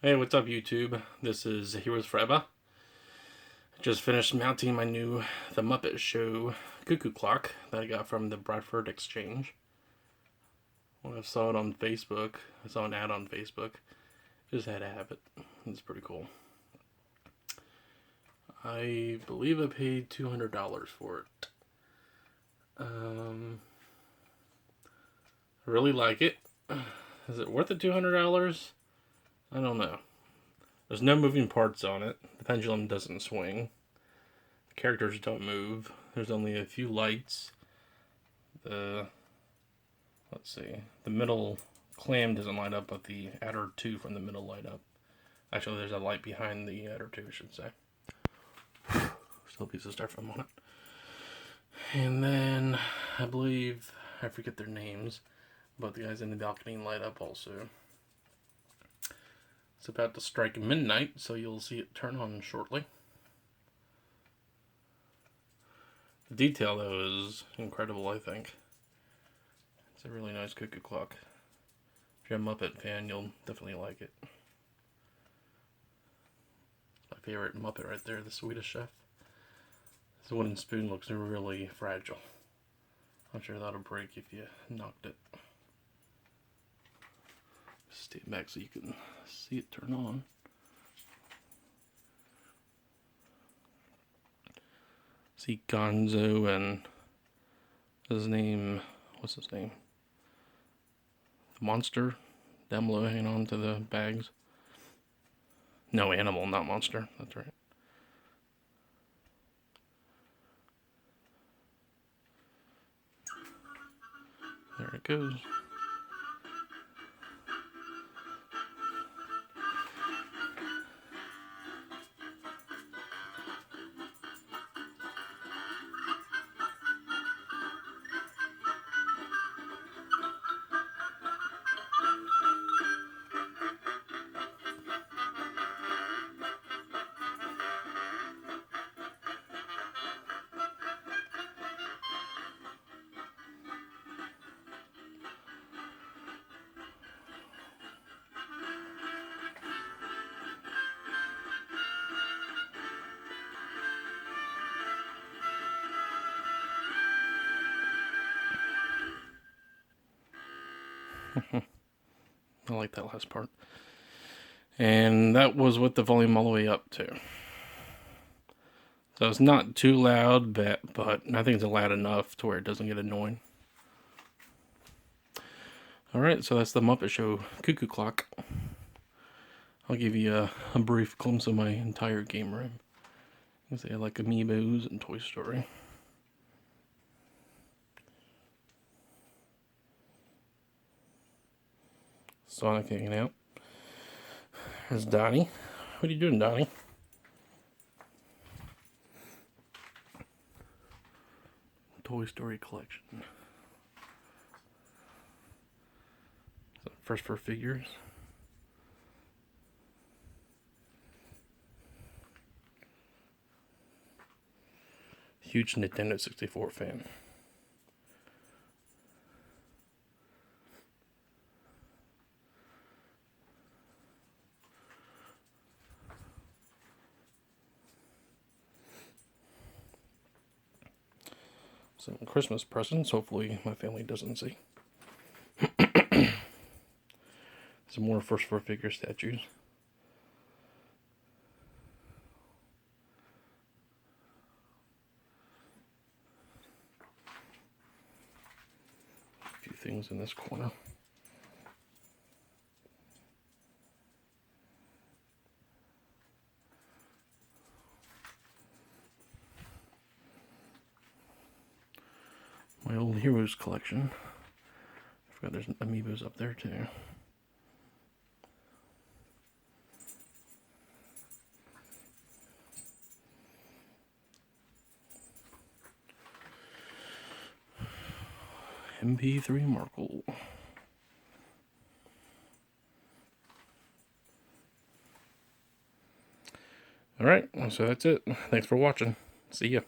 Hey, what's up YouTube? This is Heroes Forever. I just finished mounting my new The Muppet Show Cuckoo clock that I got from the Bradford exchange. When I saw it on Facebook, I saw an ad on Facebook. Just had to have it. It's pretty cool. I believe I paid $200 for it. I really like it. Is it worth the $200? I don't know. There's no moving parts on it. The pendulum doesn't swing. The characters don't move. There's only a few lights. Let's see. The middle clam doesn't light up, but the adder 2 from the middle light up. Actually, there's a light behind the adder 2, I should say. Still a piece of styrofoam on it. And then, I believe, I forget their names, but the guys in the balcony light up also. It's about to strike midnight, so you'll see it turn on shortly. The detail, though, is incredible, I think. It's a really nice cuckoo clock. If you're a Muppet fan, you'll definitely like it. My favorite Muppet right there, the Swedish Chef. This wooden spoon looks really fragile. I'm sure that'll break if you knocked it. Stand back so you can see it turn on. See Gonzo and what's his name? The monster down below hanging on to the bags. No, animal, not monster. That's right. There it goes. I like that last part. And that was with the volume all the way up to. So it's not too loud, but I think it's loud enough to where it doesn't get annoying. Alright, so that's the Muppet Show Cuckoo Clock. I'll give you a brief glimpse of my entire game room. You can see I like Amiibos and Toy Story. Sonic hanging out. There's Donnie. What are you doing, Donnie? Toy Story collection. First for figures. Huge Nintendo 64 fan. Some Christmas presents, hopefully my family doesn't see. Some more first four figure statues. A few things in this corner. My old Heroes collection. I forgot there's Amiibos up there too. MP3 Markle. Alright, so that's it. Thanks for watching. See ya.